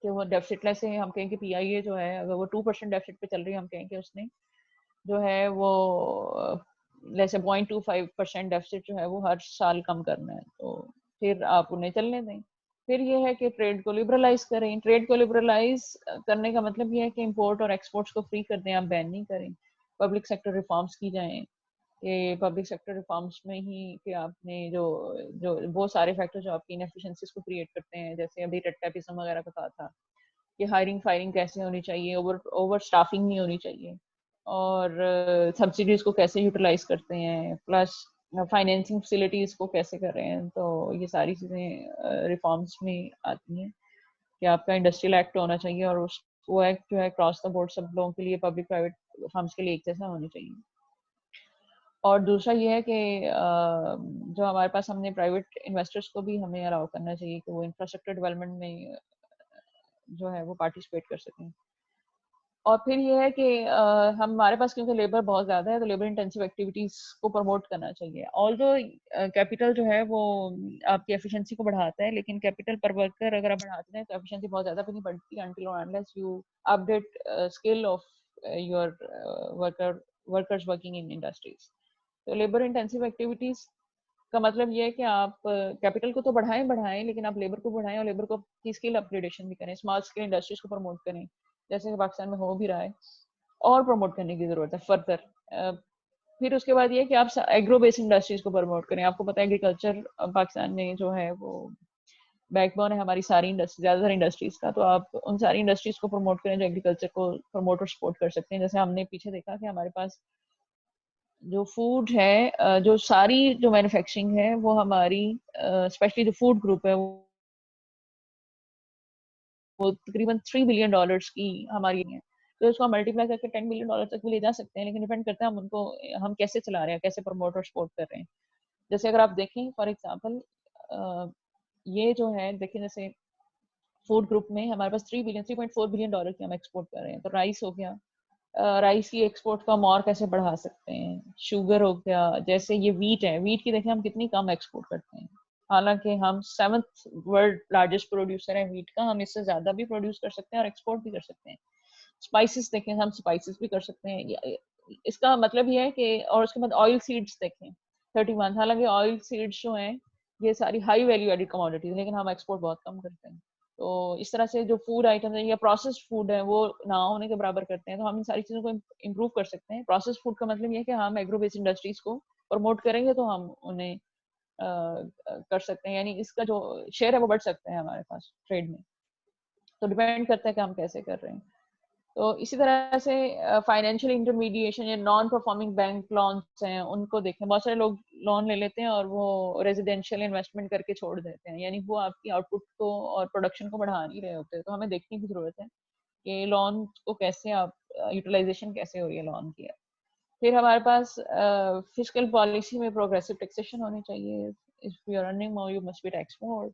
Speaker 1: कि वो डेफिसिट लेस है, हम कहें कि पीआईए जो है अगर वो 2% डेफिसिट पे चल रही है, हम कहें कि उसने जो है वो जैसे 0.25% डेफिसिट जो है वो हर साल कम करना है, तो फिर आप उन्हें चलने दें। फिर ये है कि ट्रेड को लिबरलाइज करें। ट्रेड को लिबरलाइज करने का मतलब ये है कि इंपोर्ट और एक्सपोर्ट्स को फ्री कर दें, आप बैन नहीं करें। पब्लिक सेक्टर रिफॉर्म्स की जाएं, कि पब्लिक सेक्टर रिफॉर्म्स में ही कि आपने जो जो वो सारे फैक्टर जो आपकी इनएफिशिएंसीज को क्रिएट करते हैं, जैसे अभी रेड वगैरह का कहा था कि हायरिंग फायरिंग कैसे होनी चाहिए, ओवर ओवर स्टाफिंग नहीं होनी चाहिए, और सब्सिडीज को कैसे यूटिलाइज करते हैं, प्लस फाइनेंसिंग फैसिलिटीज को कैसे कर रहे हैं। तो ये सारी चीज़ें रिफॉर्म्स में आती हैं कि आपका इंडस्ट्रियल एक्ट होना चाहिए और उस वो एक्ट जो है क्रॉस द बोर्ड सब लोगों के लिए, पब्लिक प्राइवेट फर्म्स के लिए एक जैसा होना चाहिए। और दूसरा ये है कि जो हमारे पास, हमने प्राइवेट इन्वेस्टर्स को भी हमें अलाउ करना चाहिए कि वो इंफ्रास्ट्रक्चर डेवलपमेंट में जो है वो पार्टिसिपेट कर सकें। और फिर ये है कि हमारे पास क्योंकि लेबर बहुत ज़्यादा है, तो लेबर इंटेंसिव एक्टिविटीज़ को प्रमोट करना चाहिए। ऑल्दो कैपिटल जो है वो आपकी एफिशिएंसी को बढ़ाता है, लेकिन कैपिटल पर वर्कर अगर आप बढ़ाते हैं तो एफिशिएंसी बहुत ज़्यादा भी नहीं बढ़ती अनटिल और unless you update skill of your workers working in industries. तो लेबर इंटेंसिव एक्टिविटीज़ का मतलब ये है कि आप कैपिटल को तो बढ़ाएं बढ़ाएं, लेकिन आप लेबर को बढ़ाएं और लेबर को की स्किल अपग्रेडेशन भी करें, स्मॉल स्केल इंडस्ट्रीज को प्रमोट करें, जैसे कि पाकिस्तान में हो भी रहा है, और प्रमोट करने की जरूरत है फर्दर। फिर उसके बाद ये कि आप एग्रो बेस्ड इंडस्ट्रीज को प्रमोट करें। आपको पता है एग्रीकल्चर पाकिस्तान में जो है वो बैकबोन है हमारी सारी इंडस्ट्री, ज्यादातर इंडस्ट्रीज का। तो आप उन सारी इंडस्ट्रीज को प्रमोट करें जो एग्रीकल्चर को प्रमोट और सपोर्ट कर सकते हैं। जैसे हमने पीछे देखा कि हमारे पास जो फूड है, जो सारी जो मैन्युफैक्चरिंग है वो हमारी, स्पेशली जो फूड ग्रुप है वो तकरीबन $3 बिलियन की हमारी है। तो इसको मल्टीप्लाई करके $10 बिलियन तक भी ले जा सकते हैं, लेकिन डिपेंड करता है हम उनको, हम कैसे चला रहे हैं, कैसे प्रमोट और सपोर्ट कर रहे हैं। जैसे अगर आप देखें फॉर एग्जांपल, ये जो है देखिए, जैसे फूड ग्रुप में हमारे पास $3.4 बिलियन की हम एक्सपोर्ट कर रहे हैं। तो राइस हो गया, राइस की एक्सपोर्ट को हम और कैसे बढ़ा सकते हैं। शुगर हो गया, जैसे ये वीट है, वीट की देखिए हम कितनी कम एक्सपोर्ट करते हैं, हालांकि हम 7th वर्ल्ड लार्जेस्ट प्रोड्यूसर है वीट का। हम इससे ज्यादा भी प्रोड्यूस कर सकते हैं और एक्सपोर्ट भी कर सकते हैं। स्पाइसेस देखें, हम स्पाइसेस भी कर सकते हैं। इसका मतलब ये है कि, और उसके बाद ऑयल सीड्स देखें 31, हालांकि ऑयल सीड्स जो हैं ये सारी हाई वैल्यू एडिड कमोडिटीज, लेकिन हम एक्सपोर्ट बहुत कम करते हैं। तो इस तरह से जो फूड आइटम है या प्रोसेस्ड फूड है वो ना होने के बराबर करते हैं। तो हम इन सारी चीज़ों को इम्प्रूव कर सकते हैं। प्रोसेस्ड फूड का मतलब ये है कि हम एग्रो बेस्ड इंडस्ट्रीज को प्रमोट करेंगे तो हम उन्हें कर सकते हैं, यानी इसका जो शेयर है वो बढ़ सकता है हमारे पास ट्रेड में। तो डिपेंड करता है कि हम कैसे कर रहे हैं। तो इसी तरह से फाइनेंशियल इंटरमीडिएशन या नॉन परफॉर्मिंग बैंक लोन्स हैं, उनको देखें। बहुत सारे लोग लोन ले लेते हैं और वो रेजिडेंशियल इन्वेस्टमेंट करके छोड़ देते हैं, यानी वो आपकी आउटपुट को और प्रोडक्शन को बढ़ा नहीं रहे होते। तो हमें देखने की जरूरत है कि लोन को कैसे आप, यूटिलाइजेशन कैसे हो रही है लोन की। फिर हमारे पास फिजिकल पॉलिसी में प्रोग्रेसिव टैक्सेशन होनी चाहिए। If you are earning more you must be tax more.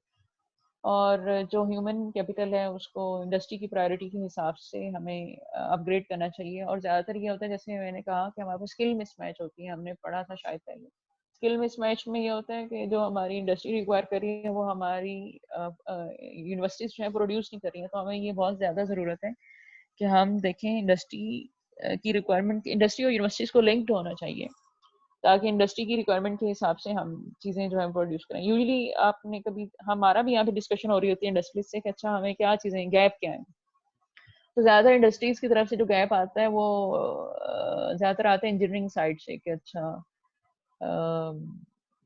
Speaker 1: और जो ह्यूमन कैपिटल है उसको इंडस्ट्री की प्रायोरिटी के हिसाब से हमें अपग्रेड करना चाहिए। और ज़्यादातर ये होता है, जैसे मैंने कहा, कि हमारे पास स्किल मिसमैच होती है, हमने पढ़ा था शायद पहले। स्किल मिसमैच में ये होता है कि जो हमारी इंडस्ट्री रिक्वायर कर रही है वो हमारी यूनिवर्सिटीज जो है प्रोड्यूस नहीं कर रही है। तो हमें ये बहुत ज़्यादा ज़रूरत है कि हम देखें इंडस्ट्री की रिक्वायरमेंट, इंडस्ट्री और यूनिवर्सिटीज को लिंक्ड होना चाहिए, ताकि इंडस्ट्री की रिक्वायरमेंट के हिसाब से हम चीज़ें जो है प्रोड्यूस करें। यूजुअली आपने कभी, हमारा भी यहाँ पे डिस्कशन हो रही होती है इंडस्ट्रीज से कि अच्छा हमें क्या चीज़ें, गैप क्या है। तो ज़्यादातर इंडस्ट्रीज की तरफ से जो गैप आता है वो ज़्यादातर आता है इंजीनियरिंग साइड से, कि अच्छा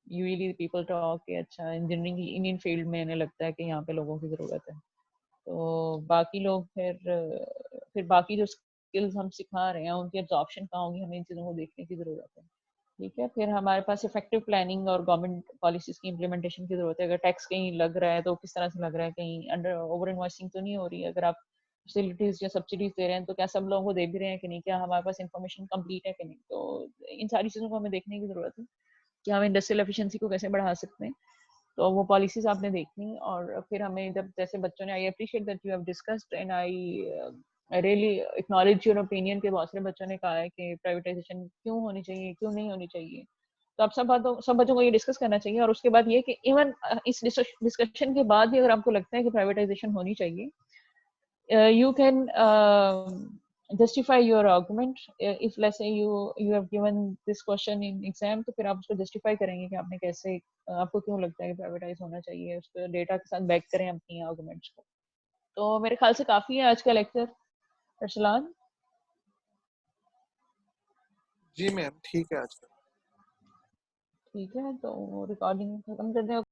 Speaker 1: यूजुअली पीपल टॉक कि अच्छा इंजीनियरिंग इंडियन फील्ड में इन्हें लगता है कि यहाँ पे लोगों की ज़रूरत है। तो बाकी लोग फिर बाकी जो स्किल्स हम सिखा रहे हैं उनकी एब्जॉर्प्शन कहाँ होगी, हमें इन चीज़ों को देखने की ज़रूरत है। ठीक है, फिर हमारे पास इफेक्टिव प्लानिंग और गवर्नमेंट पॉलिसीज की इम्प्लीमेंटेशन की जरूरत है। अगर टैक्स कहीं लग रहा है तो किस तरह से लग रहा है, कहीं अंडर ओवर इन्वॉइसिंग तो नहीं हो रही है। अगर आप फैसिलिटीज या सब्सिडीज दे रहे हैं तो क्या सब लोगों को दे भी रहे हैं कि नहीं, क्या हमारे पास इन्फॉर्मेशन कंप्लीट है कि नहीं। तो इन सारी चीज़ों को हमें देखने की जरूरत है कि हम इंडस्ट्रियल एफिशिएंसी को कैसे बढ़ा सकते हैं। तो वो पॉलिसीज आपने देखनी, और फिर हमें जब जैसे बच्चों ने, I appreciate that you have discussed and I really acknowledge your opinion के बहुत सारे बच्चों ने कहा है कि प्राइवेटाइजेशन क्यों होनी चाहिए, क्यों नहीं होनी चाहिए। तो आप सब बच्चों को ये डिस्कस करना चाहिए। और उसके बाद ये कि इवन इस डिस्कशन के बाद भी अगर आपको लगता है कि प्राइवेटाइजेशन होनी चाहिए, you can justify your argument. If let's say you have given this question in exam, तो फिर आप उसको justify करेंगे कि आपने कैसे, आपको क्यों लगता है कि प्राइवेटाइज होना चाहिए, उसको डेटा के साथ बैक करें अपनी आर्गुमेंट्स को। तो मेरे ख्याल से काफी है आज का लेक्चर अरसलान।
Speaker 2: जी मैम, ठीक है आज का।
Speaker 1: ठीक है, तो रिकॉर्डिंग खत्म करते हैं।